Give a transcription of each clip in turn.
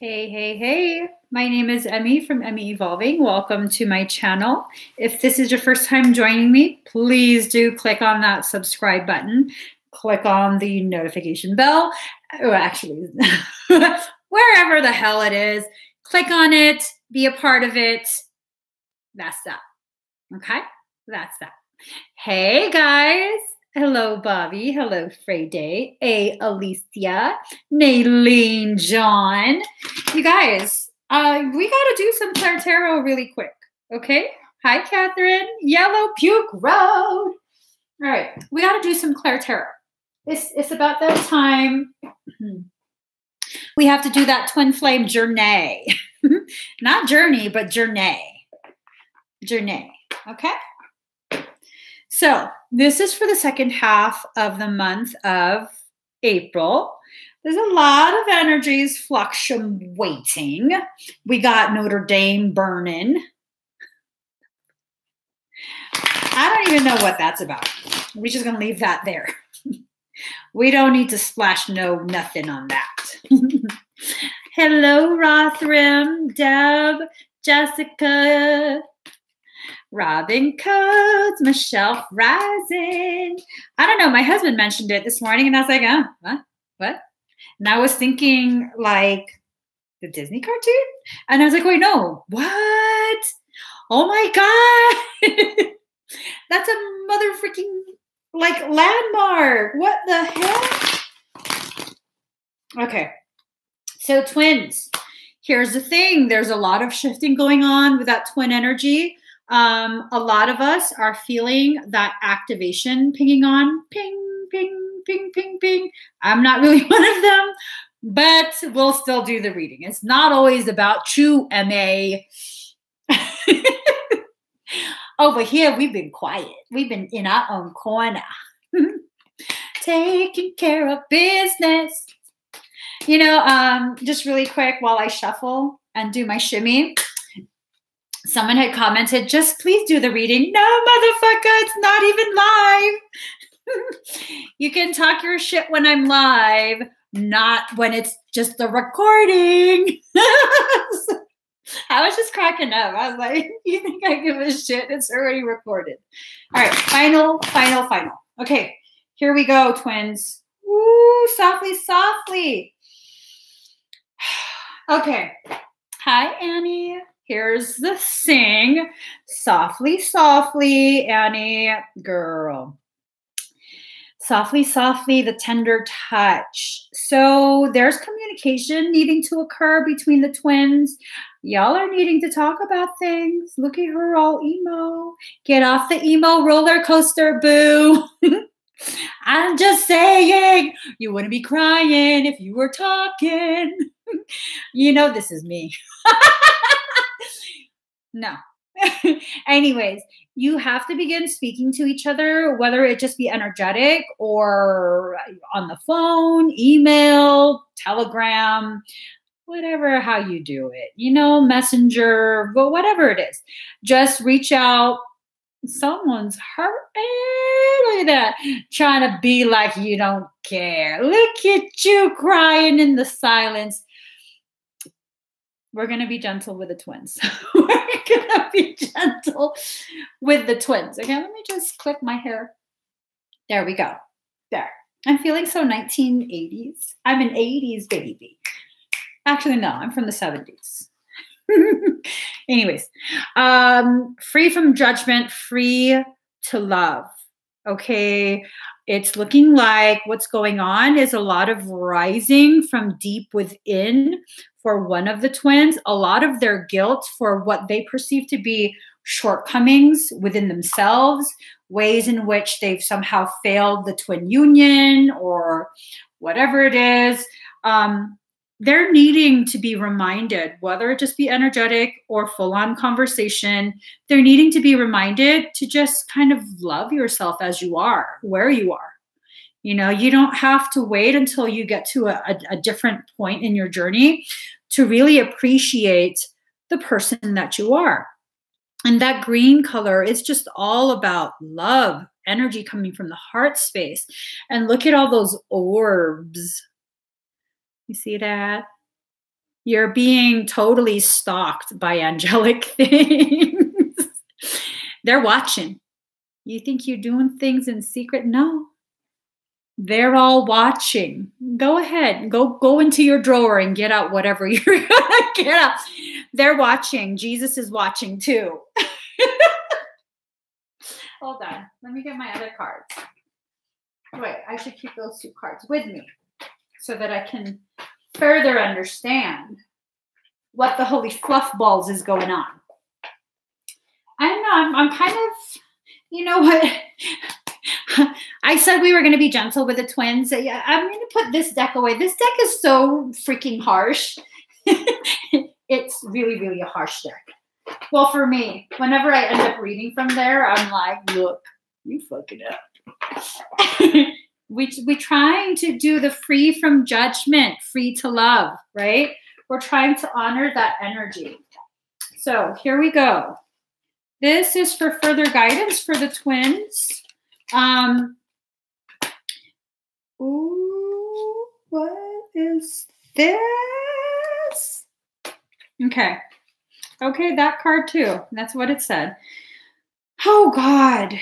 Hey, hey, hey. My name is Emmy from Emmy Evolving. Welcome to my channel. If this is your first time joining me, please do click on that subscribe button. Click on the notification bell. Or actually, wherever the hell it is, click on it, be a part of it. That's that. Okay? That's that. Hey, guys. Hello, Bobby. Hello, Freyday. Hey, Alicia. Naylene John. You guys, we got to do some ClairTarot really quick, okay? Hi, Catherine. Yellow Puke Road. All right, we got to do some ClairTarot. It's about that time. We have to do that twin flame journey. Not journey, but journey. Journey, okay? So this is for the second half of the month of April. There's a lot of energies fluctuating. We got Notre Dame burning. I don't even know what that's about. We're just going to leave that there. We don't need to splash nothing on that. Hello, Rothram, Deb, Jessica, Robin Codes, Michelle Rising. I don't know. My husband mentioned it this morning, and I was like, oh, what? And I was thinking, like, the Disney cartoon? And I was like, wait, no. What? Oh, my God. That's a mother freaking, like, landmark. What the heck? Okay. So, twins. Here's the thing. There's a lot of shifting going on with that twin energy. A lot of us are feeling that activation pinging on. Ping, ping, ping, ping, ping. I'm not really one of them, but we'll still do the reading. It's not always about you, MA. Over here, we've been quiet. We've been in our own corner. Taking care of business. You know, just really quick while I shuffle and do my shimmy. Someone had commented, just please do the reading. No, motherfucker, it's not even live. You can talk your shit when I'm live, not when it's just the recording. I was just cracking up. I was like, you think I give a shit? It's already recorded. All right, final. Okay, here we go, twins. Woo, softly, softly. Okay. Hi, Annie. Here's the sing. Softly, softly, Annie, girl. Softly, softly, the tender touch. So there's communication needing to occur between the twins. Y'all are needing to talk about things. Look at her all emo. Get off the emo roller coaster, boo. I'm just saying, you wouldn't be crying if you were talking. You know this is me. No. Anyways, you have to begin speaking to each other, whether it just be energetic or on the phone, email, telegram, whatever, how you do it, you know, messenger, but whatever it is, just reach out. Someone's hurting. Look at that. Trying to be like you don't care. Look at you crying in the silence. We're going to be gentle with the twins. We're going to be gentle with the twins. Okay, let me just clip my hair. There we go. There. I'm feeling so 1980s. I'm an 80s baby. Actually, no, I'm from the 70s. Anyways, free from judgment, free to love. Okay, it's looking like what's going on is a lot of rising from deep within for one of the twins, a lot of their guilt for what they perceive to be shortcomings within themselves, ways in which they've somehow failed the twin union or whatever it is. They're needing to be reminded, whether it just be energetic or full-on conversation, they're needing to be reminded to just kind of love yourself as you are, where you are. You know, you don't have to wait until you get to a different point in your journey to really appreciate the person that you are. And that green color is just all about love, energy coming from the heart space. And look at all those orbs. You see that? You're being totally stalked by angelic things. They're watching. You think you're doing things in secret? No. They're all watching. Go ahead. Go into your drawer and get out whatever you're going to get out. They're watching. Jesus is watching too. Hold on. Let me get my other cards. Wait, I should keep those 2 cards with me so that I can further understand what the holy fluff balls is going on. I don't know. I'm kind of, you know what? I said we were going to be gentle with the twins. Yeah, I'm going to put this deck away. This deck is so freaking harsh. It's really, really a harsh deck. Well, for me, whenever I end up reading from there, I'm like, look, you fucking up. We're trying to do the free from judgment, free to love, right? We're trying to honor that energy. So here we go. This is for further guidance for the twins. Ooh, what is this? Okay. Okay, that card too. That's what it said. Oh, God.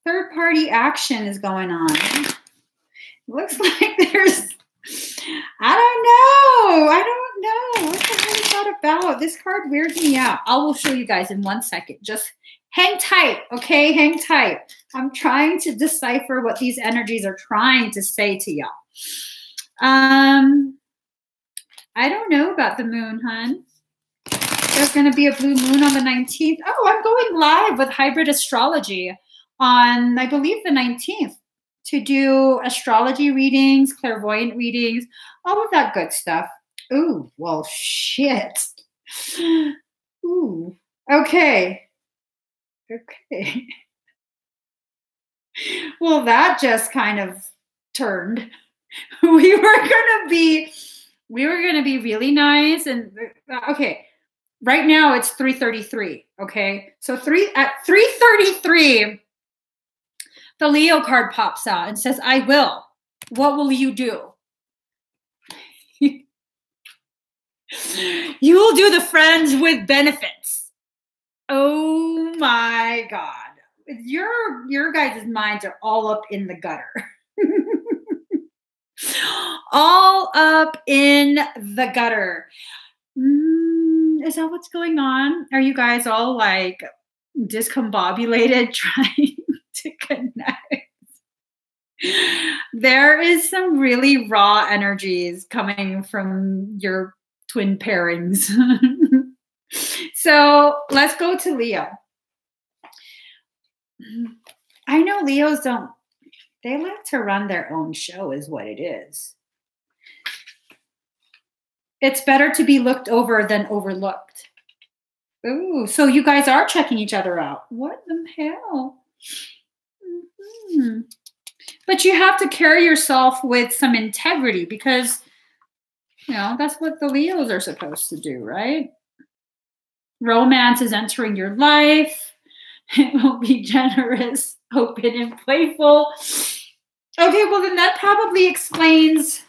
Third-party action is going on. It looks like there's, I don't know. What the hell is that about? This card weirds me out. I will show you guys in 1 second. Just hang tight, okay? Hang tight. I'm trying to decipher what these energies are trying to say to y'all. I don't know about the moon, hon. There's going to be a blue moon on the 19th. Oh, I'm going live with hybrid astrology on, I believe, the 19th to do astrology readings, clairvoyant readings, all of that good stuff. Ooh, well, shit. Ooh, okay. Okay. Well, that just kind of turned. We were going to be really nice. And okay. Right now it's 3:33, okay? So at 3:33, the Leo card pops out and says, I will. What will you do? You will do the friends with benefits. Oh my God. Your guys' minds are all up in the gutter. All up in the gutter. Is that what's going on? Are you guys all like discombobulated trying to connect? There is some really raw energies coming from your twin pairings. So let's go to Leo. I know Leos they like to run their own show is what it is. It's better to be looked over than overlooked. Ooh, so you guys are checking each other out. What the hell? Mm-hmm. But you have to carry yourself with some integrity because, you know, that's what the Leos are supposed to do, right? Romance is entering your life. It will be generous, open, and playful. Okay, well, then that probably explains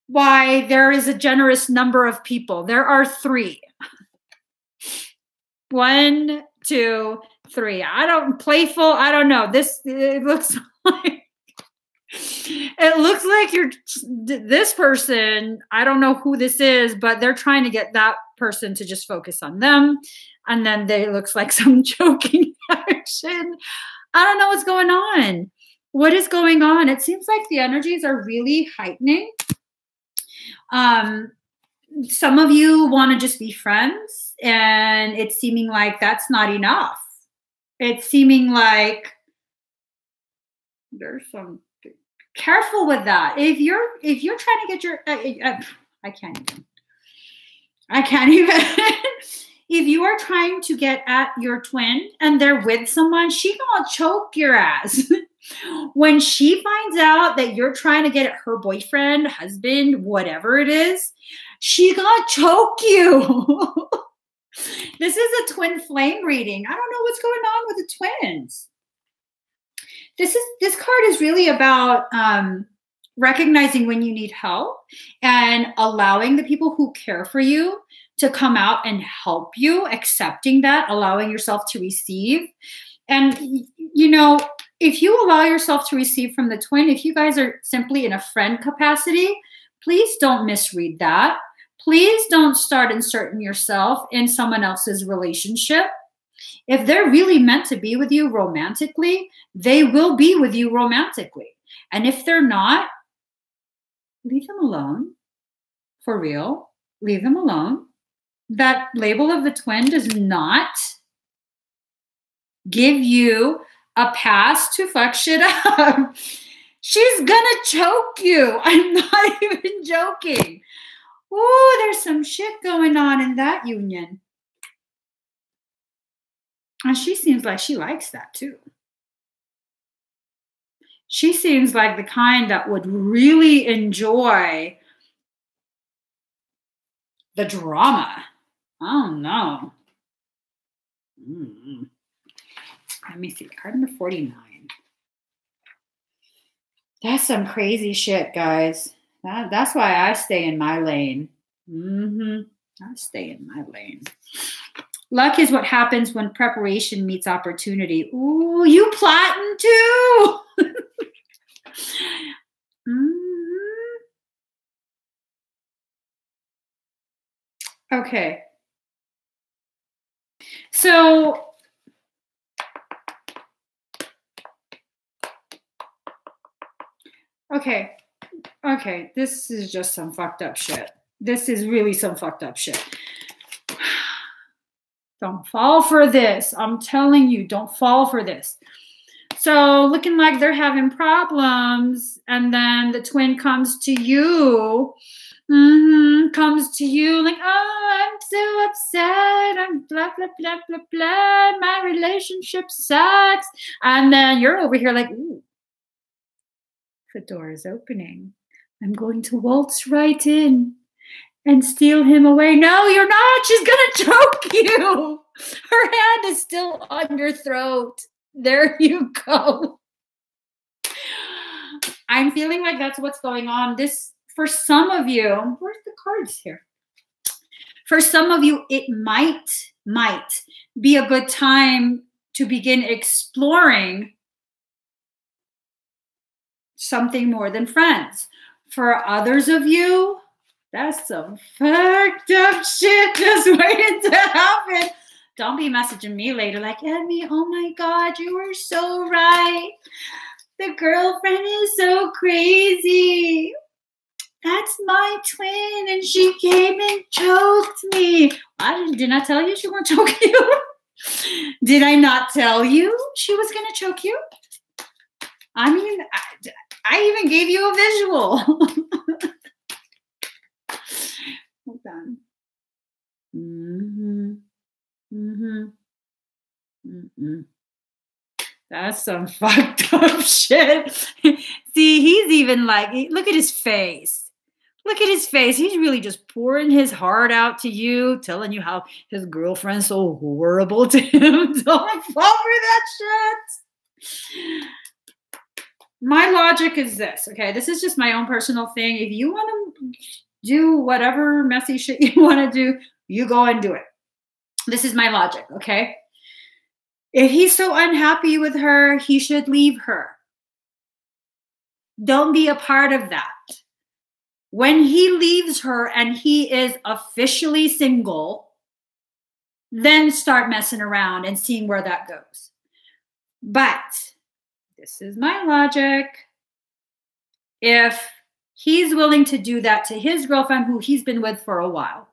why there is a generous number of people. There are 3. 1, 2, 3. Playful. I don't know. It looks like this person. I don't know who this is, but they're trying to get that person to just focus on them. And then it looks like some choking action. I don't know what's going on. What is going on? It seems like the energies are really heightening. Some of you want to just be friends, and it's seeming like that's not enough. It's seeming like there's some careful with that. If you're trying to get your, I can't even. If you are trying to get at your twin and they're with someone, she gonna choke your ass. When she finds out that you're trying to get at her boyfriend, husband, whatever it is, she gonna choke you. This is a twin flame reading. I don't know what's going on with the twins. This card is really about recognizing when you need help and allowing the people who care for you to come out and help you, accepting that, allowing yourself to receive. And, you know, if you allow yourself to receive from the twin, if you guys are simply in a friend capacity, please don't misread that. Please don't start inserting yourself in someone else's relationship. If they're really meant to be with you romantically, they will be with you romantically. And if they're not, leave them alone. For real, leave them alone. That label of the twin does not give you a pass to fuck shit up. She's gonna choke you. I'm not even joking. Oh, there's some shit going on in that union. And she seems like she likes that too. She seems like the kind that would really enjoy the drama. I don't know. Let me see. Card number 49. That's some crazy shit, guys. That's why I stay in my lane. I stay in my lane. Luck is what happens when preparation meets opportunity. Ooh, you plotting too. Okay. So, okay, this is just some fucked up shit. This is really some fucked up shit. Don't fall for this. I'm telling you, don't fall for this. So, looking like they're having problems, and then the twin comes to you. Comes to you like, oh, I'm so upset. I'm blah, blah, blah, blah, blah. My relationship sucks. And then you're over here like, ooh, the door is opening. I'm going to waltz right in and steal him away. No, you're not. She's going to choke you. Her hand is still on your throat. There you go. I'm feeling like that's what's going on. This, for some of you, where's the cards here? For some of you, it might be a good time to begin exploring something more than friends. For others of you, that's some fucked up shit just waiting to happen. Don't be messaging me later like, Emmy, oh my God, you were so right. The girlfriend is so crazy. That's my twin, and she came and choked me. Didn't I tell you she was going to choke you? Did I not tell you she was going to choke you? I mean, I even gave you a visual. Hold on. That's some fucked up shit. See, he's even like, look at his face. Look at his face. He's really just pouring his heart out to you, telling you how his girlfriend's so horrible to him. Don't fall for that shit. My logic is this, okay? This is just my own personal thing. If you want to do whatever messy shit you want to do, you go and do it. This is my logic, okay? If he's so unhappy with her, he should leave her. Don't be a part of that. When he leaves her and he is officially single, then start messing around and seeing where that goes. But this is my logic. If he's willing to do that to his girlfriend who he's been with for a while,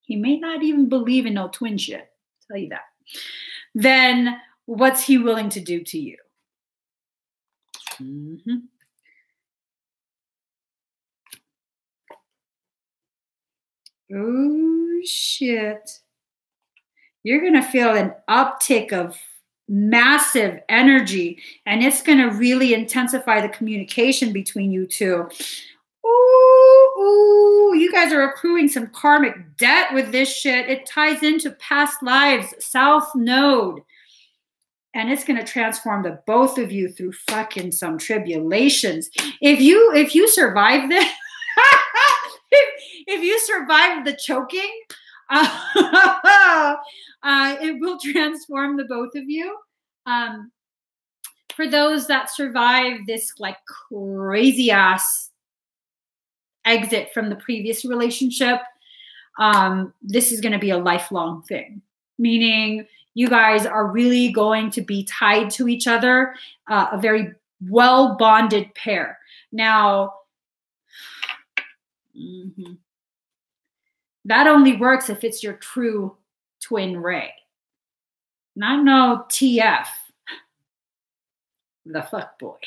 he may not even believe in no twin shit, I'll tell you that. Then what's he willing to do to you? Oh, shit. You're going to feel an uptick of massive energy, and it's going to really intensify the communication between you two. Ooh, you guys are accruing some karmic debt with this shit. It ties into past lives, South Node. And it's going to transform the both of you through fucking some tribulations. If you survive this, if you survive the choking, it will transform the both of you. For those that survive this like crazy ass exit from the previous relationship, this is going to be a lifelong thing, meaning you guys are really going to be tied to each other, a very well bonded pair. Now, that only works if it's your true twin ray. Not no TF, the fuck boy.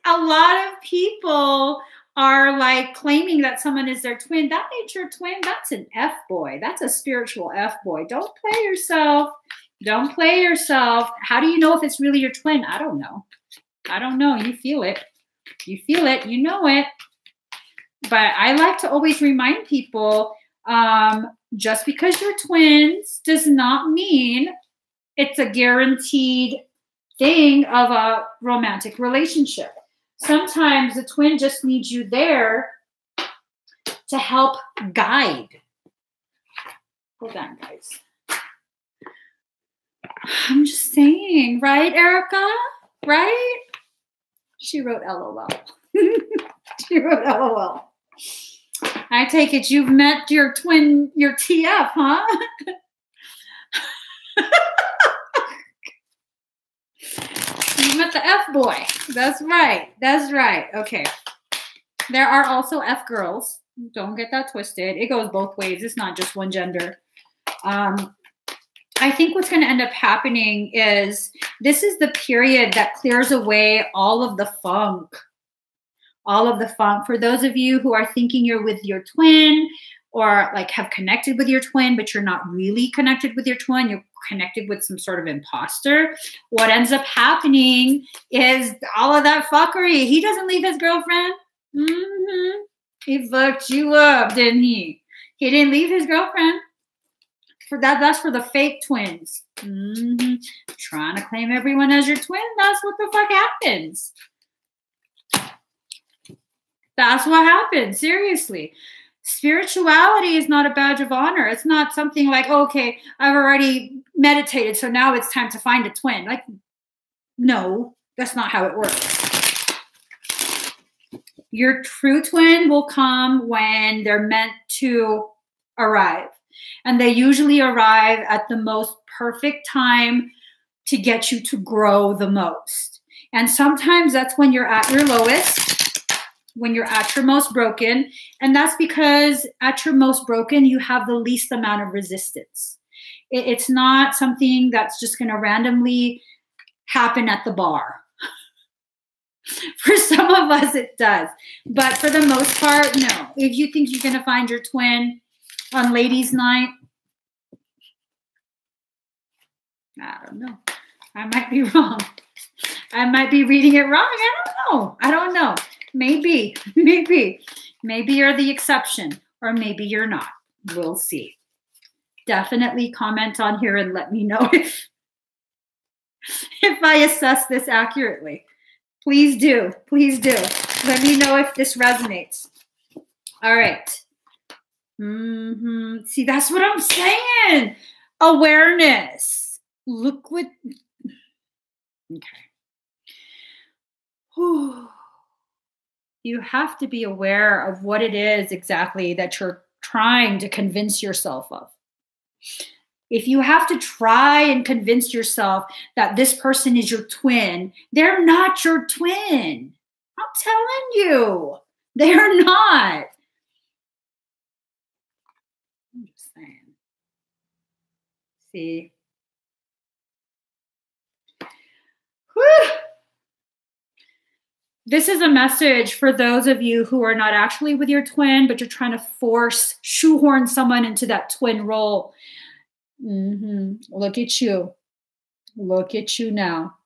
A lot of people are like claiming that someone is their twin. That ain't your twin. That's an F boy. That's a spiritual F boy. Don't play yourself. Don't play yourself. How do you know if it's really your twin? I don't know. I don't know. You feel it. You feel it. You know it. But I like to always remind people, just because you're twins does not mean it's a guaranteed thing of a romantic relationship. Sometimes the twin just needs you there to help guide. Hold on, guys. I'm just saying, right, Erica? Right? She wrote LOL. She wrote LOL. I take it you've met your twin, your TF, huh? You met the F boy. That's right. That's right. Okay. There are also F girls. Don't get that twisted. It goes both ways. It's not just one gender. I think what's going to end up happening is this is the period that clears away all of the funk. All of the funk. For those of you who are thinking you're with your twin or like have connected with your twin, but you're not really connected with your twin, you're connected with some sort of imposter, what ends up happening is all of that fuckery. He doesn't leave his girlfriend. He fucked you up, didn't he? He didn't leave his girlfriend. For that, that's for the fake twins. Trying to claim everyone as your twin, that's what the fuck happens. That's what happens, seriously. Spirituality is not a badge of honor. It's not something like, oh, okay, I've already meditated, so now it's time to find a twin. Like, no, that's not how it works. Your true twin will come when they're meant to arrive. And they usually arrive at the most perfect time to get you to grow the most. And sometimes that's when you're at your lowest, when you're at your most broken. And that's because at your most broken, you have the least amount of resistance. It's not something that's just going to randomly happen at the bar. For some of us, it does. But for the most part, no. If you think you're going to find your twin on ladies' night, I don't know. I might be wrong. I might be reading it wrong. I don't know. I don't know. Maybe. Maybe you're the exception, or maybe you're not. We'll see. Definitely comment on here and let me know if I assess this accurately. Please do. Please do. Let me know if this resonates. All right. See, that's what I'm saying. Awareness. Look what... Okay. Whew. You have to be aware of what it is exactly that you're trying to convince yourself of. If you have to try and convince yourself that this person is your twin, they're not your twin. I'm telling you, they're not. I'm just saying. See? Whew. This is a message for those of you who are not actually with your twin, but you're trying to shoehorn someone into that twin role. Look at you. Look at you now.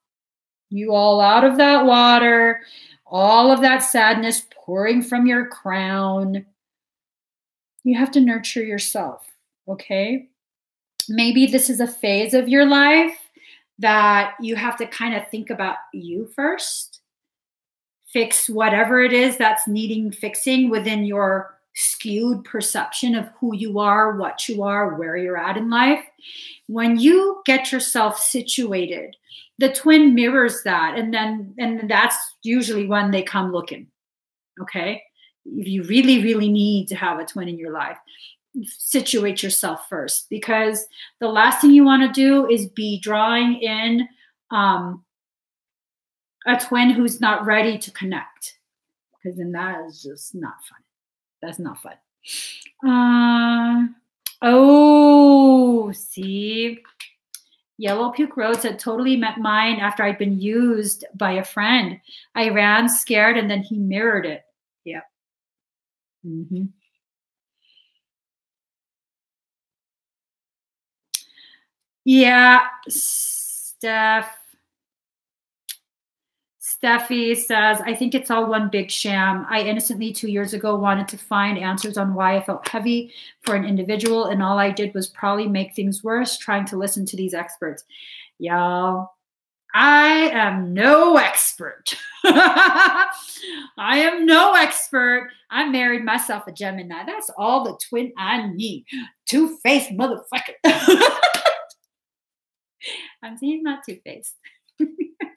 You all out of that water, all of that sadness pouring from your crown. You have to nurture yourself, okay? maybe this is a phase of your life that you have to kind of think about you first. Fix whatever it is that's needing fixing within your skewed perception of who you are, what you are, where you're at in life. When you get yourself situated, the twin mirrors that, and that's usually when they come looking. Okay? If you really, really need to have a twin in your life, situate yourself first, because the last thing you want to do is be drawing in a twin who's not ready to connect, because then that is just not fun. That's not fun. Oh, see, Yellow Puke Road said, totally met mine after I'd been used by a friend. I ran scared and then he mirrored it. Yeah. Mm-hmm. Yeah, Steffi says, I think it's all one big sham. I innocently 2 years ago wanted to find answers on why I felt heavy for an individual, and all I did was probably make things worse trying to listen to these experts. Y'all, I am no expert. I am no expert. I married myself a Gemini. That's all the twin I need. Two-faced motherfucker. I'm saying he's not two-faced.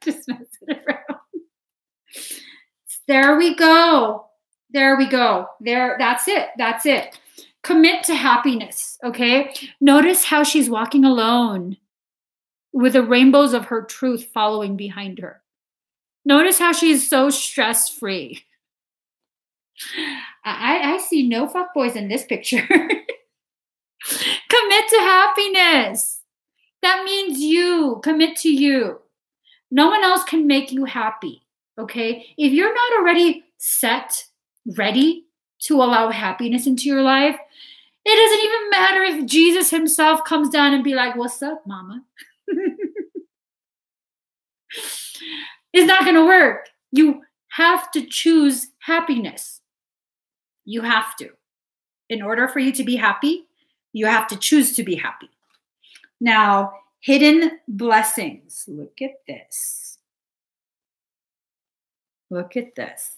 Just messing around. There we go. There we go. There. That's it. That's it. Commit to happiness. Okay. Notice how she's walking alone with the rainbows of her truth following behind her. Notice how she's so stress-free. I see no fuckboys in this picture. Commit to happiness. That means you. Commit to you. No one else can make you happy, okay? If you're not already set, ready to allow happiness into your life, it doesn't even matter if Jesus himself comes down and be like, what's up, mama? It's not going to work. You have to choose happiness. You have to. In order for you to be happy, you have to choose to be happy. Now, hidden blessings. Look at this. Look at this.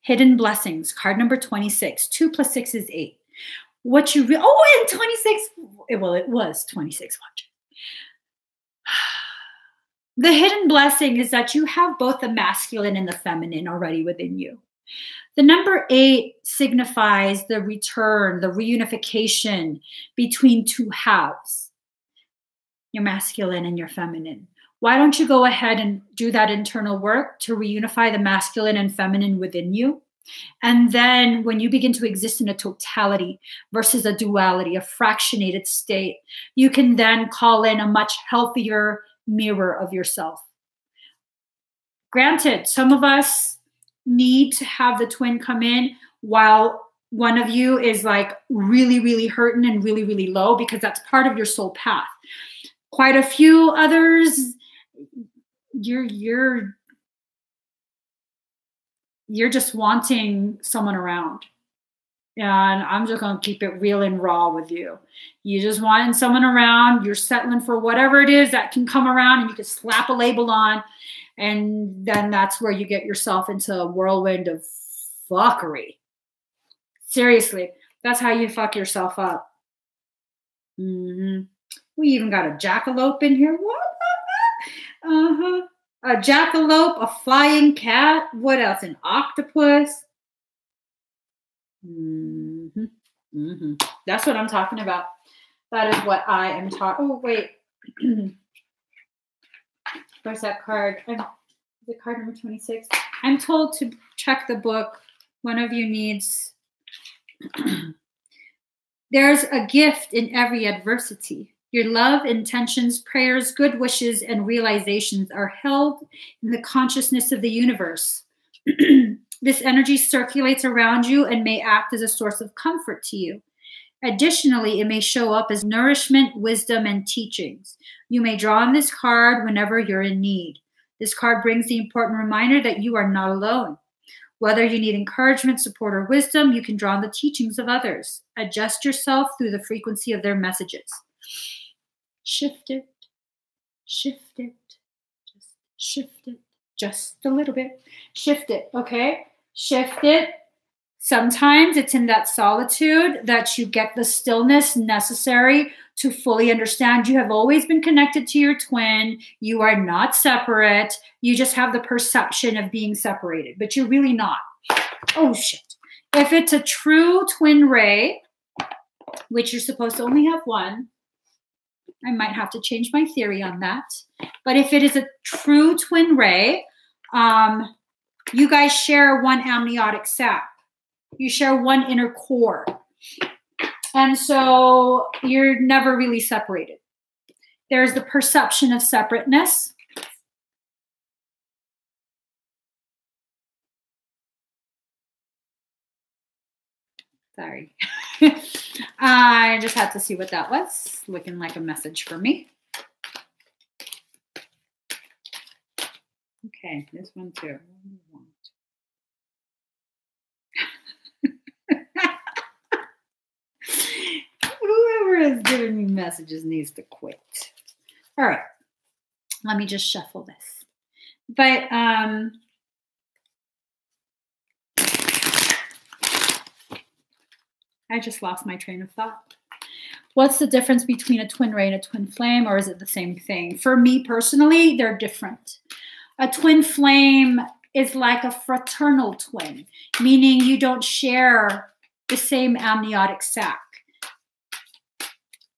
Hidden blessings. Card number 26. 2 + 6 is 8. What you and 26. Well, it was 26. Watch. The hidden blessing is that you have both the masculine and the feminine already within you. The number 8 signifies the return, the reunification between two halves, your masculine and your feminine. Why don't you go ahead and do that internal work to reunify the masculine and feminine within you? And then when you begin to exist in a totality versus a duality, a fractionated state, you can then call in a much healthier mirror of yourself. Granted, some of us need to have the twin come in while one of you is like really, really hurting and really, really low, because that's part of your soul path. Quite a few others, you're just wanting someone around. And I'm just going to keep it real and raw with you. You just want someone around. You're settling for whatever it is that can come around, and you can slap a label on. And then that's where you get yourself into a whirlwind of fuckery. Seriously, that's how you fuck yourself up. We even got a jackalope in here. What? A jackalope, a flying cat. What else? An octopus. That's what I'm talking about. That is what I am talking. Oh, wait. Where's that card? The card number 26. I'm told to check the book. One of you needs. There's a gift in every adversity. Your love, intentions, prayers, good wishes, and realizations are held in the consciousness of the universe. This energy circulates around you and may act as a source of comfort to you. Additionally, it may show up as nourishment, wisdom, and teachings. You may draw on this card whenever you're in need. This card brings the important reminder that you are not alone. Whether you need encouragement, support, or wisdom, you can draw on the teachings of others. Adjust yourself through the frequency of their messages. Shift it, shift it, just shift it, just a little bit. Shift it, okay? Shift it. Sometimes it's in that solitude that you get the stillness necessary to fully understand you have always been connected to your twin. You are not separate. You just have the perception of being separated, but you're really not. Oh, shit. If it's a true twin ray, which you're supposed to only have one, I might have to change my theory on that. But if it is a true twin ray, you guys share one amniotic sac. You share one inner core. And so you're never really separated. There's the perception of separateness. Sorry. I just had to see what that was. Looking like a message for me. Okay, this one too. Whoever is giving me messages needs to quit. All right. Let me just shuffle this. But I just lost my train of thought. What's the difference between a twin ray and a twin flame, or is it the same thing? For me personally, they're different. A twin flame is like a fraternal twin, meaning you don't share the same amniotic sac.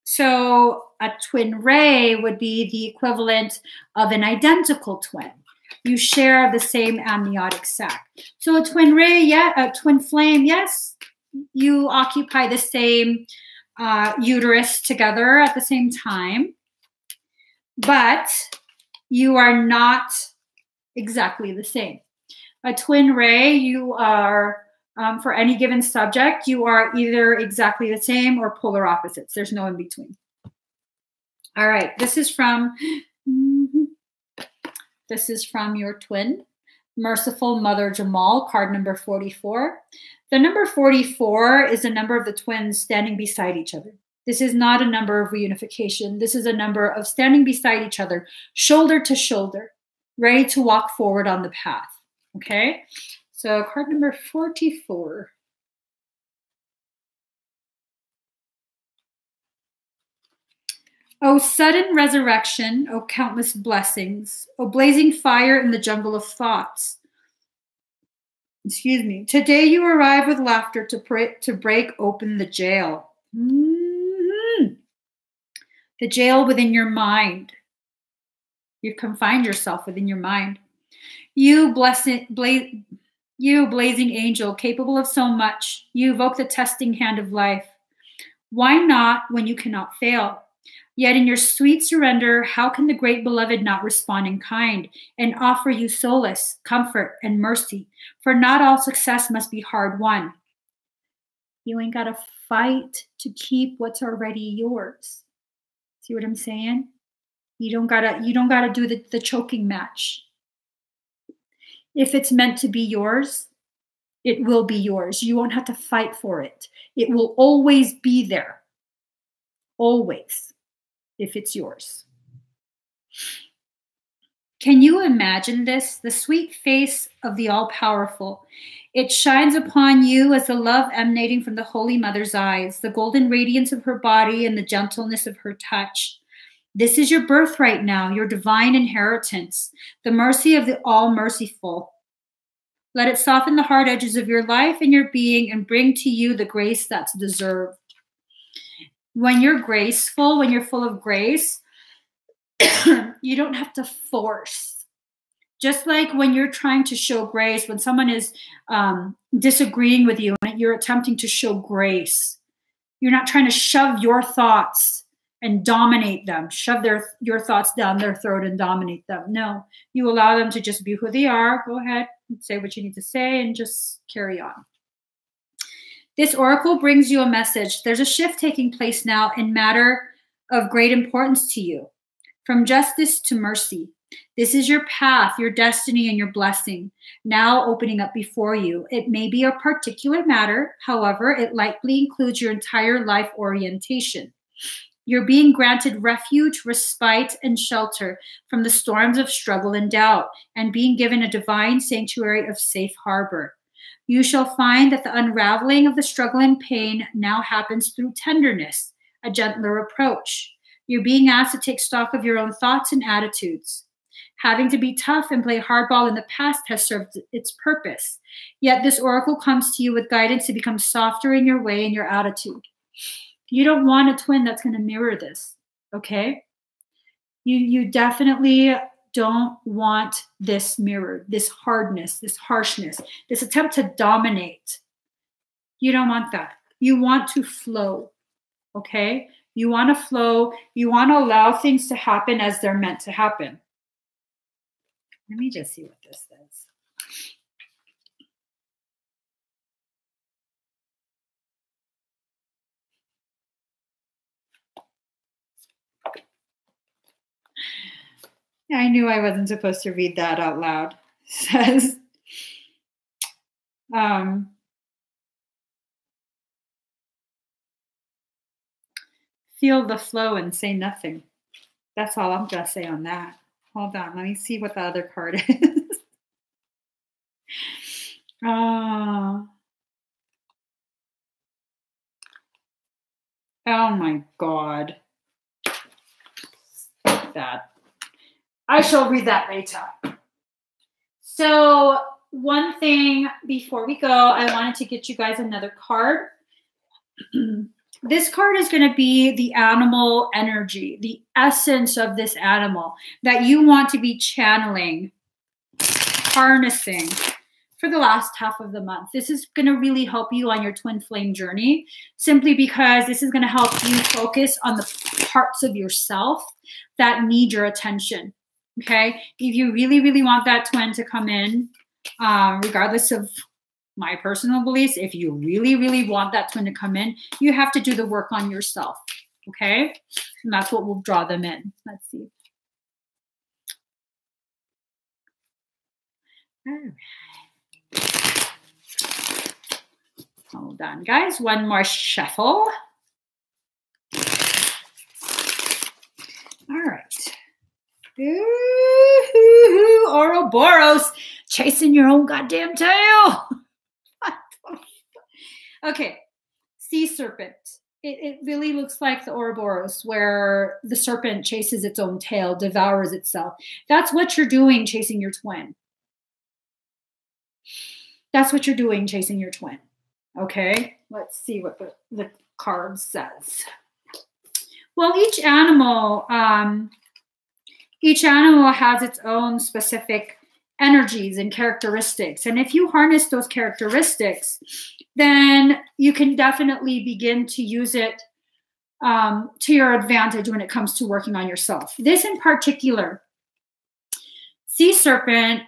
So a twin ray would be the equivalent of an identical twin. You share the same amniotic sac. So a twin ray, yeah, a twin flame, yes, you occupy the same uterus together at the same time, but you are not exactly the same. A twin ray, you are, for any given subject, you are either exactly the same or polar opposites. There's no in between. All right, this is from your twin, Merciful Mother Jamal, card number 44. The number 44 is a number of the twins standing beside each other. This is not a number of reunification. This is a number of standing beside each other, shoulder to shoulder, ready to walk forward on the path. Okay? So card number 44. O sudden resurrection, O countless blessings, O blazing fire in the jungle of thoughts. Excuse me. Today you arrive with laughter to break open the jail. The jail within your mind. You've confined yourself within your mind. You blazing angel, capable of so much. You evoke the testing hand of life. Why not when you cannot fail? Yet in your sweet surrender, how can the great beloved not respond in kind and offer you solace, comfort, and mercy? For not all success must be hard won. You ain't got to fight to keep what's already yours. See what I'm saying? You don't gotta do the choking match. If it's meant to be yours, it will be yours. You won't have to fight for it. It will always be there. Always. If it's yours. Can you imagine this? The sweet face of the all-powerful. It shines upon you as the love emanating from the Holy Mother's eyes, the golden radiance of her body and the gentleness of her touch. This is your birthright now, your divine inheritance, the mercy of the all-merciful. Let it soften the hard edges of your life and your being and bring to you the grace that's deserved. When you're graceful, when you're full of grace, you don't have to force. Just like when you're trying to show grace, when someone is disagreeing with you and you're attempting to show grace, you're not trying to shove your thoughts and dominate them, shove your thoughts down their throat and dominate them. No, you allow them to just be who they are. Go ahead and say what you need to say and just carry on. This oracle brings you a message. There's a shift taking place now in matter of great importance to you, from justice to mercy. This is your path, your destiny, and your blessing now opening up before you. It may be a particular matter. However, it likely includes your entire life orientation. You're being granted refuge, respite, and shelter from the storms of struggle and doubt, and being given a divine sanctuary of safe harbor. You shall find that the unraveling of the struggle and pain now happens through tenderness, a gentler approach. You're being asked to take stock of your own thoughts and attitudes. Having to be tough and play hardball in the past has served its purpose. Yet this oracle comes to you with guidance to become softer in your way and your attitude. You don't want a twin that's going to mirror this, okay? You definitely don't want this mirror, this hardness, this harshness, this attempt to dominate. You don't want that. You want to flow, okay? You want to flow. You want to allow things to happen as they're meant to happen. Let me just see what this says. I knew I wasn't supposed to read that out loud. It says, feel the flow and say nothing. That's all I'm going to say on that. Hold on. Let me see what the other card is. Oh my God. That. I shall read that later. So one thing before we go, I wanted to get you guys another card. This card is going to be the animal energy, the essence of this animal that you want to be channeling, harnessing for the last half of the month. This is going to really help you on your twin flame journey, simply because this is going to help you focus on the parts of yourself that need your attention. Okay, if you really, really want that twin to come in, regardless of my personal beliefs, if you really, really want that twin to come in, you have to do the work on yourself. Okay, and that's what will draw them in. Let's see. All right. Hold on, guys. One more shuffle. All right. Ooh, Ouroboros, chasing your own goddamn tail. Okay, sea serpent. It really looks like the Ouroboros, where the serpent chases its own tail, devours itself. That's what you're doing chasing your twin. That's what you're doing chasing your twin. Okay, let's see what the card says. Well, each animal has its own specific energies and characteristics. And if you harness those characteristics, then you can definitely begin to use it to your advantage when it comes to working on yourself. This in particular, sea serpent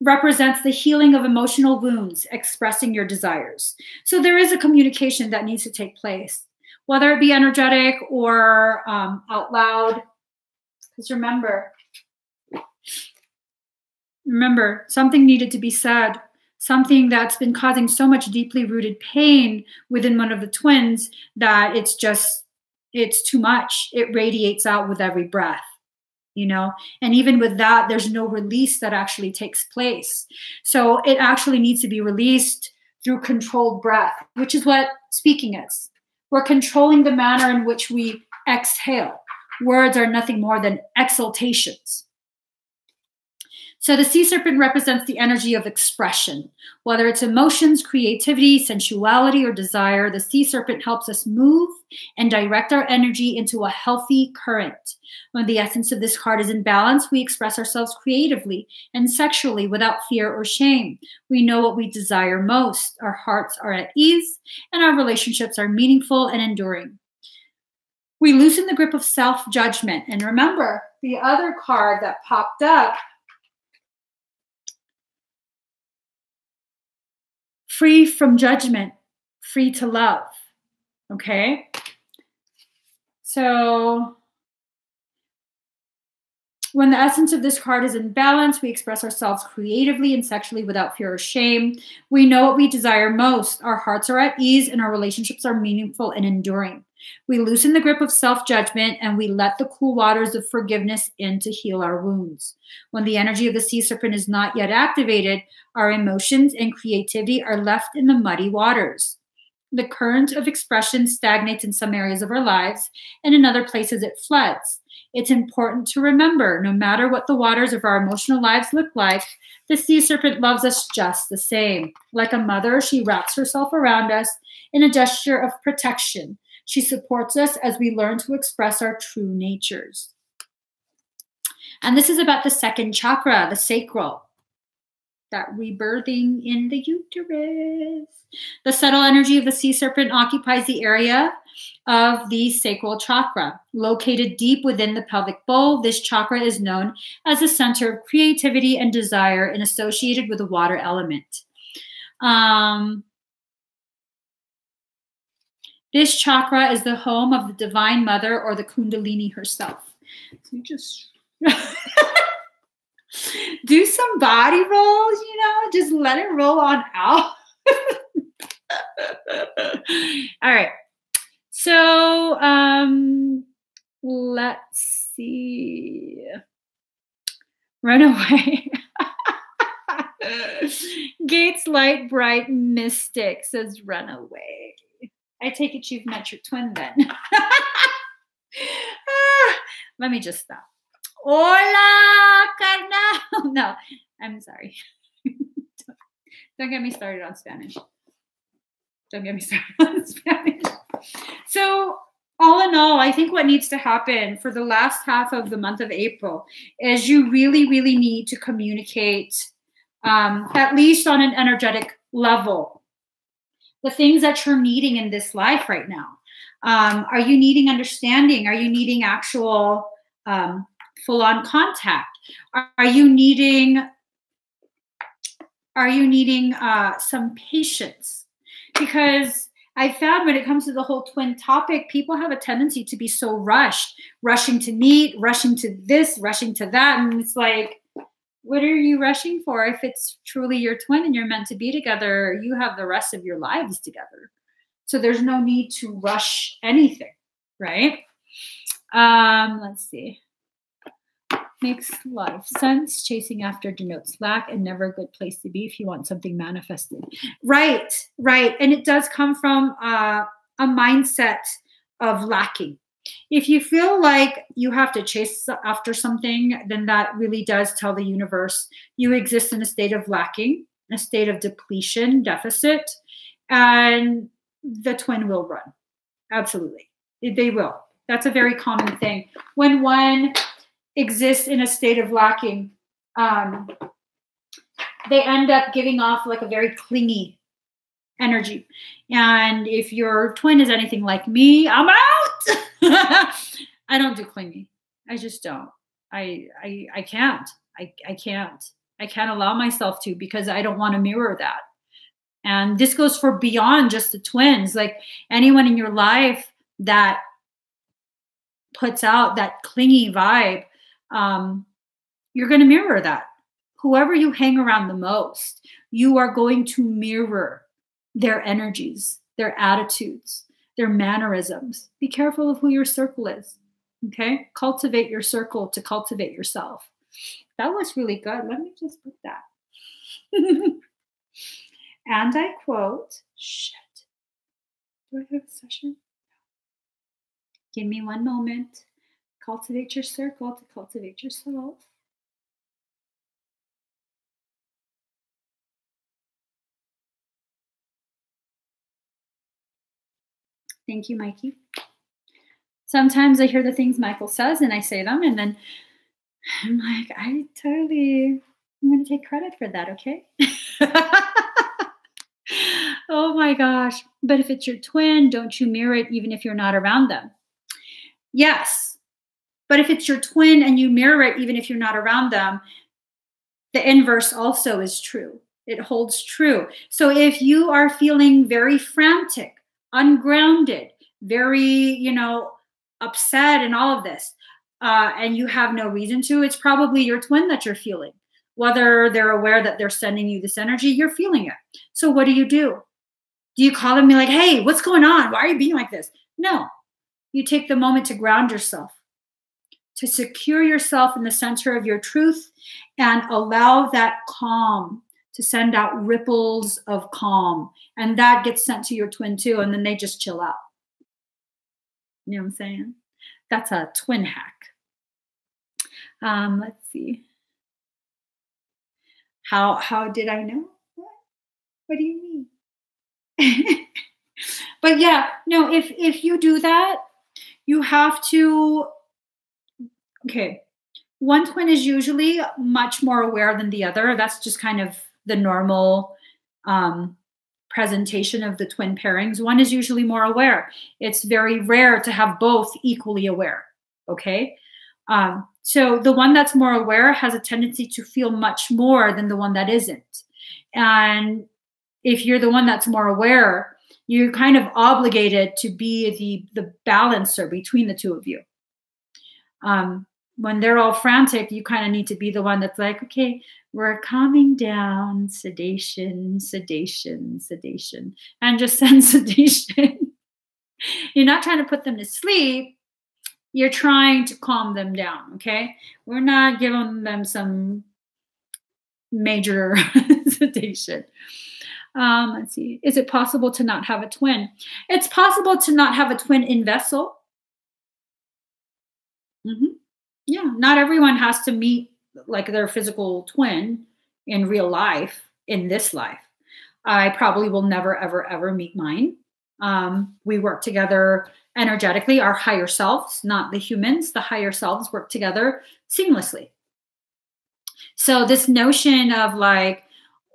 represents the healing of emotional wounds, expressing your desires. So there is a communication that needs to take place, whether it be energetic or out loud. Because remember, something needed to be said, something that's been causing so much deeply rooted pain within one of the twins that it's too much. It radiates out with every breath, you know? And even with that, there's no release that actually takes place. So it actually needs to be released through controlled breath, which is what speaking is. We're controlling the manner in which we exhale. Words are nothing more than exaltations. So the sea serpent represents the energy of expression. Whether it's emotions, creativity, sensuality, or desire, the sea serpent helps us move and direct our energy into a healthy current. When the essence of this card is in balance, we express ourselves creatively and sexually without fear or shame. We know what we desire most. Our hearts are at ease, and our relationships are meaningful and enduring. We loosen the grip of self-judgment. And remember, the other card that popped up, free from judgment, free to love, okay? So when the essence of this card is in balance, we express ourselves creatively and sexually without fear or shame. We know what we desire most. Our hearts are at ease and our relationships are meaningful and enduring. We loosen the grip of self-judgment and we let the cool waters of forgiveness in to heal our wounds. When the energy of the sea serpent is not yet activated, our emotions and creativity are left in the muddy waters. The current of expression stagnates in some areas of our lives, and in other places it floods. It's important to remember, no matter what the waters of our emotional lives look like, the sea serpent loves us just the same. Like a mother, she wraps herself around us in a gesture of protection. She supports us as we learn to express our true natures. And this is about the second chakra, the sacral, that rebirthing in the uterus. The subtle energy of the sea serpent occupies the area of the sacral chakra. Located deep within the pelvic bowl, this chakra is known as the center of creativity and desire and associated with the water element. This chakra is the home of the Divine Mother or the Kundalini herself. So you just do some body rolls, you know, just let it roll on out. All right. So let's see. Run away. Gates light bright mystic says run away. I take it you've met your twin then. Let me just stop. Hola, carnal. No, I'm sorry. Don't get me started on Spanish. Don't get me started on Spanish. So all in all, I think what needs to happen for the last half of the month of April is you really, really need to communicate, at least on an energetic level, the things that you're needing in this life right now. Are you needing understanding? Are you needing actual full-on contact? Are you needing some patience? Because I found when it comes to the whole twin topic, people have a tendency to be so rushing to meet, rushing to this, rushing to that. And it's like, what are you rushing for? If it's truly your twin and you're meant to be together, you have the rest of your lives together. So there's no need to rush anything, right? Let's see. Makes a lot of sense. Chasing after denotes lack and never a good place to be if you want something manifested. Right, right. And it does come from a mindset of lacking. If you feel like you have to chase after something, then that really does tell the universe you exist in a state of lacking, a state of depletion, deficit, and the twin will run. Absolutely. They will. That's a very common thing. When one exists in a state of lacking, they end up giving off like a very clingy energy. And if your twin is anything like me, I'm out. I don't do clingy. I just don't. I can't. I can't allow myself to, because I don't want to mirror that. And this goes for beyond just the twins. Like anyone in your life that puts out that clingy vibe, you're going to mirror that. Whoever you hang around the most, you are going to mirror their energies, their attitudes, their mannerisms. Be careful of who your circle is. Okay? Cultivate your circle to cultivate yourself. That was really good. Let me just put that. And I quote, shit. Do I have a session? Give me one moment. Cultivate your circle to cultivate yourself. Thank you, Mikey. Sometimes I hear the things Michael says and I say them, and then I'm like, I'm going to take credit for that, okay? Oh my gosh. But if it's your twin, don't you mirror it even if you're not around them? Yes. But if it's your twin and you mirror it even if you're not around them, the inverse also is true. It holds true. So if you are feeling very frantic, ungrounded, very, upset and all of this, and you have no reason to, it's probably your twin that you're feeling. Whether they're aware that they're sending you this energy, you're feeling it. So what do? Do you call them and be like, hey, what's going on? Why are you being like this? No. You take the moment to ground yourself, to secure yourself in the center of your truth and allow that calm to send out ripples of calm. And that gets sent to your twin too. And then they just chill out. You know what I'm saying? That's a twin hack. Let's see. How did I know? What do you mean? But yeah, no, if you do that, you have to, okay, one twin is usually much more aware than the other. That's just kind of the normal presentation of the twin pairings. One is usually more aware. It's very rare to have both equally aware, okay? So the one that's more aware has a tendency to feel much more than the one that isn't. And if you're the one that's more aware, you're kind of obligated to be the balancer between the two of you. When they're all frantic, you kind of need to be the one that's like, okay, we're calming down, sedation, sedation, sedation, and just send sedation. You're not trying to put them to sleep. You're trying to calm them down, okay? We're not giving them some major sedation. Let's see. Is it possible to not have a twin? It's possible to not have a twin in vessel. Yeah, not everyone has to meet like their physical twin in real life, in this life. I probably will never, ever, ever meet mine. We work together energetically, our higher selves, not the humans. The higher selves work together seamlessly. So this notion of like,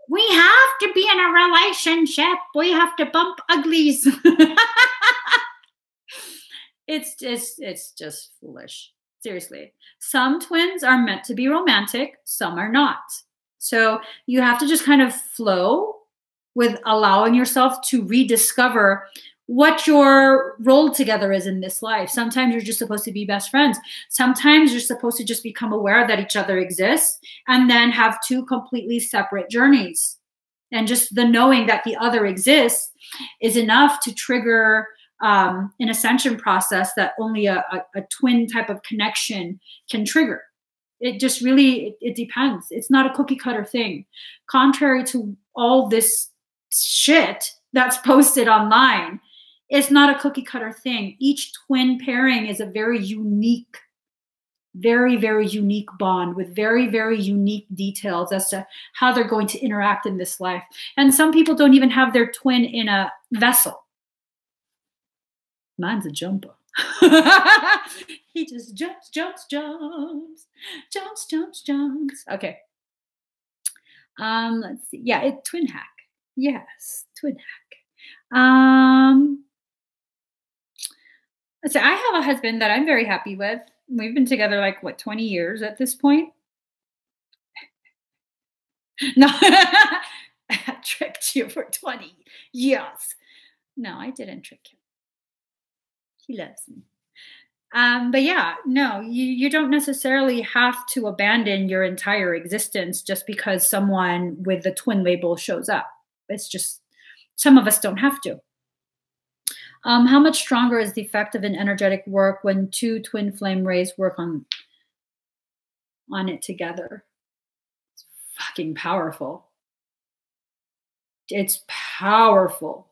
we have to be in a relationship, we have to bump uglies. It's just foolish. Seriously. Some twins are meant to be romantic, some are not. So you have to just kind of flow with allowing yourself to rediscover what your role together is in this life. Sometimes you're just supposed to be best friends. Sometimes you're supposed to just become aware that each other exists and then have two completely separate journeys. And just the knowing that the other exists is enough to trigger an ascension process that only a twin type of connection can trigger. It just really, it depends. It's not a cookie cutter thing. Contrary to all this shit that's posted online, it's not a cookie cutter thing. Each twin pairing is a very unique, very, very unique bond with very, very unique details as to how they're going to interact in this life. And some people don't even have their twin in a vessel. Mine's a jumper. He just jumps, jumps, jumps, jumps, jumps, jumps. Okay. Let's see. Yeah, twin hack. Yes, twin hack. Let's see. I have a husband that I'm very happy with. We've been together like, what, 20 years at this point? No, I tricked you for 20 years. No, I didn't trick him. He loves me. But yeah, no, you don't necessarily have to abandon your entire existence just because someone with the twin label shows up. It's just, some of us don't have to. How much stronger is the effect of an energetic work when two twin flame rays work on it together? It's fucking powerful. It's powerful.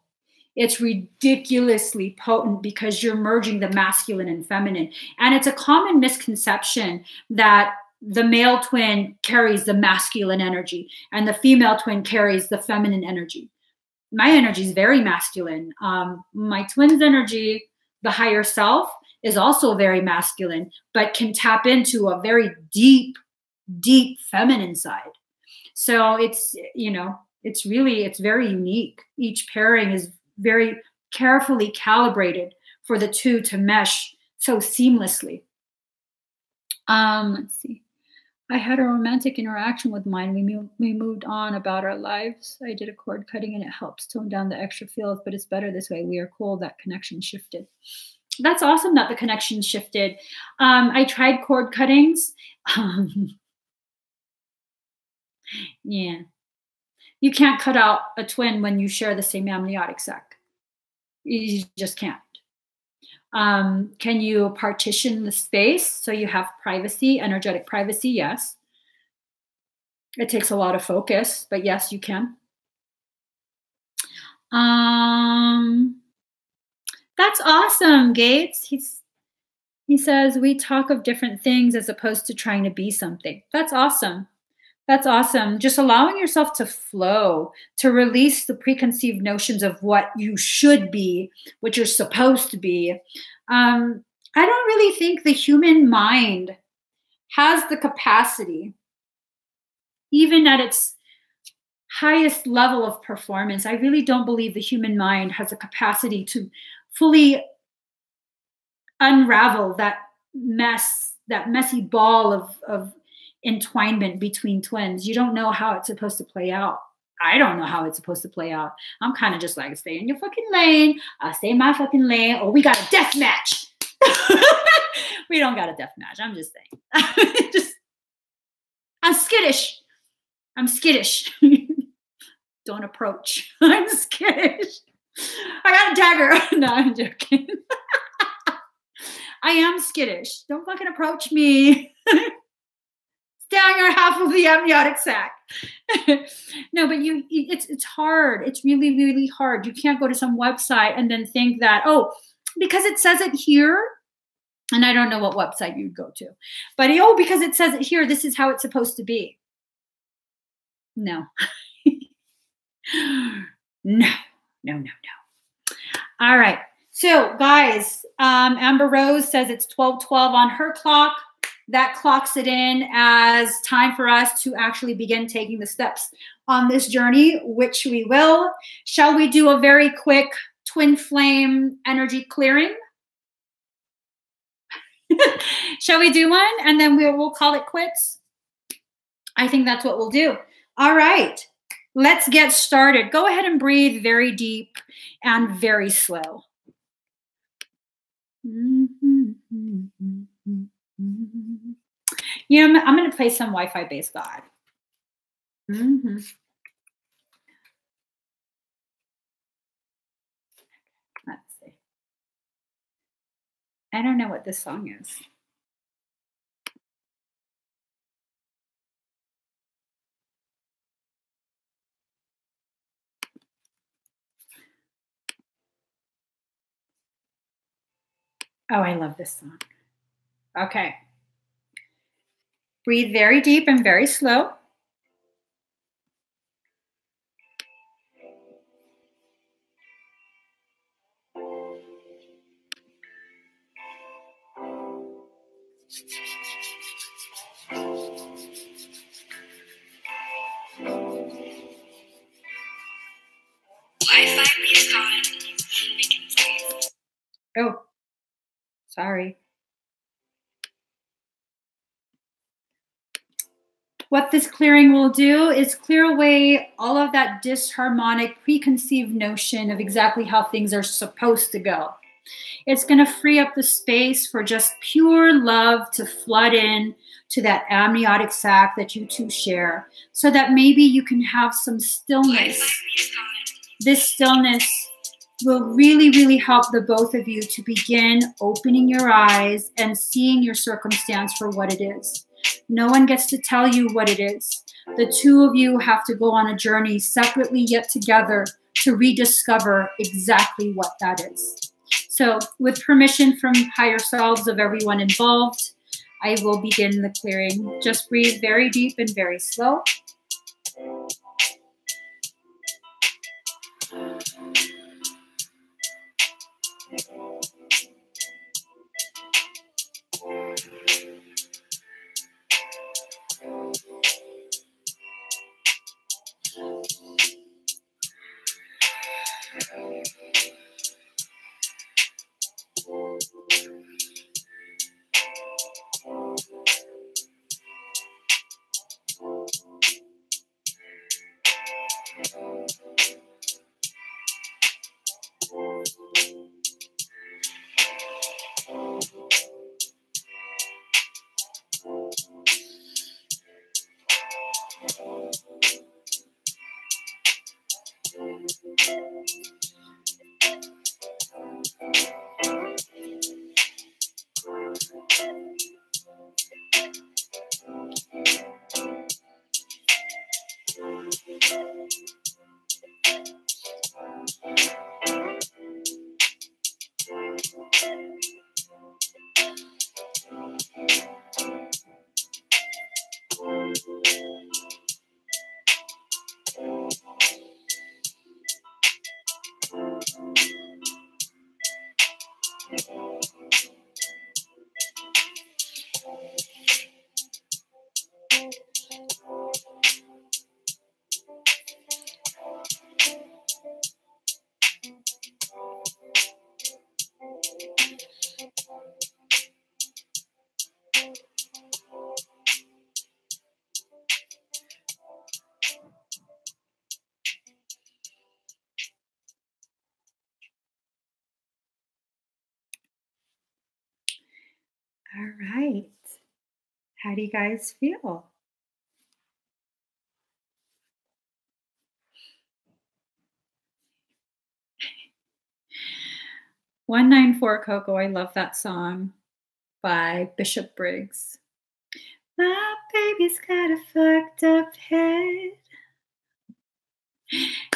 It's ridiculously potent because you're merging the masculine and feminine. And it's a common misconception that the male twin carries the masculine energy and the female twin carries the feminine energy. My energy is very masculine. My twin's energy, the higher self, is also very masculine, but can tap into a very deep, deep feminine side. So it's, you know, it's very unique. Each pairing is very carefully calibrated for the two to mesh so seamlessly. Let's see. I had a romantic interaction with mine. We moved on about our lives. I did a cord cutting and it helps tone down the extra feels, but it's better this way. We are cool. That connection shifted. That's awesome that the connection shifted. I tried cord cuttings. Yeah. You can't cut out a twin when you share the same amniotic sac. You just can't. Can you partition the space so you have privacy, energetic privacy? Yes. It takes a lot of focus, but yes, you can. That's awesome, Gates. He says, we talk of different things as opposed to trying to be something. That's awesome. That's awesome. Just allowing yourself to flow, to release the preconceived notions of what you should be, what you're supposed to be. I don't really think the human mind has the capacity, even at its highest level of performance. I really don't believe the human mind has a capacity to fully unravel that mess, that messy ball of entwinement between twins. You don't know how it's supposed to play out. I don't know how it's supposed to play out. I'm kind of just like, stay in your fucking lane. I'll stay in my fucking lane. Or we got a death match. We don't got a death match. I'm just saying. I'm skittish. I'm skittish. Don't approach. I'm skittish. I got a dagger. No, I'm joking. I am skittish. Don't fucking approach me. Stay on your half of the amniotic sac. No, but it's hard. It's really, really hard. You can't go to some website and then think that, oh, because it says it here, and I don't know what website you'd go to, but oh, because it says it here, this is how it's supposed to be. No. No. All right. So guys, Amber Rose says it's 12:12 on her clock. That clocks it in as time for us to actually begin taking the steps on this journey, which we will. Shall we do a very quick twin flame energy clearing? Shall we do one? And then we'll call it quits. I think that's what we'll do. All right. Let's get started. Go ahead and breathe very deep and very slow. You know, I'm going to play some Wi-Fi based God. Let's see. I don't know what this song is. Oh, I love this song. Okay. Breathe very deep and very slow. Wi-Fi is gone. Oh, sorry. What this clearing will do is clear away all of that disharmonic preconceived notion of exactly how things are supposed to go. It's going to free up the space for just pure love to flood in to that amniotic sac that you two share, so that maybe you can have some stillness. This stillness will really, really help the both of you to begin opening your eyes and seeing your circumstance for what it is. No one gets to tell you what it is. The two of you have to go on a journey separately yet together to rediscover exactly what that is. So with permission from higher selves of everyone involved, I will begin the clearing. Just breathe very deep and very slow. All right. How do you guys feel? "194 Coco," I love that song by Bishop Briggs. My baby's got a fucked up head.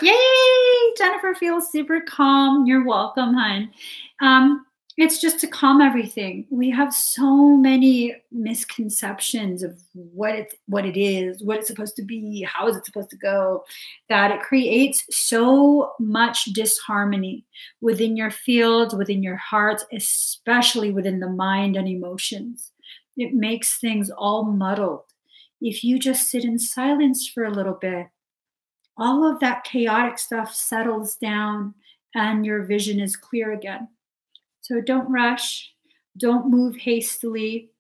Yay! Jennifer feels super calm. You're welcome, hon. It's just to calm everything. We have so many misconceptions of what it is, what it's supposed to be, how is it supposed to go, that it creates so much disharmony within your fields, within your hearts, especially within the mind and emotions. It makes things all muddled. If you just sit in silence for a little bit, all of that chaotic stuff settles down and your vision is clear again. So don't rush, don't move hastily,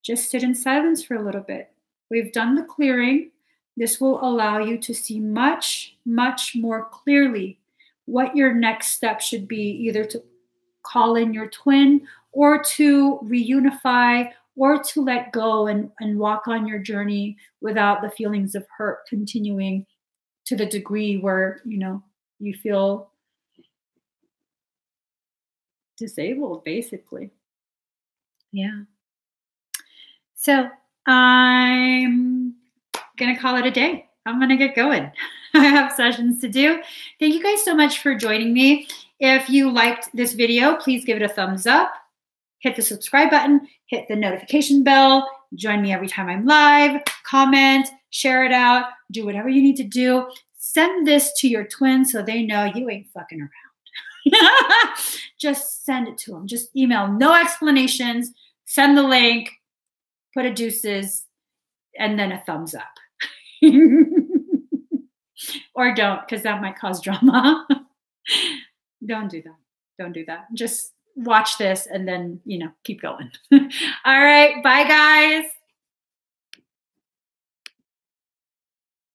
just sit in silence for a little bit. We've done the clearing. This will allow you to see much, much more clearly what your next step should be, either to call in your twin or to reunify or to let go and walk on your journey without the feelings of hurt continuing to the degree where, you feel disabled, basically. Yeah. So I'm going to call it a day. I'm going to get going. I have sessions to do. Thank you guys so much for joining me. If you liked this video, please give it a thumbs up. Hit the subscribe button. Hit the notification bell. Join me every time I'm live. Comment. Share it out. Do whatever you need to do. Send this to your twin so they know you ain't fucking around. Just send it to them. Just email, no explanations. Send the link, put a deuces, and then a thumbs up. Or don't, because that might cause drama. Don't do that. Don't do that. Just watch this and then, keep going. All right. Bye, guys.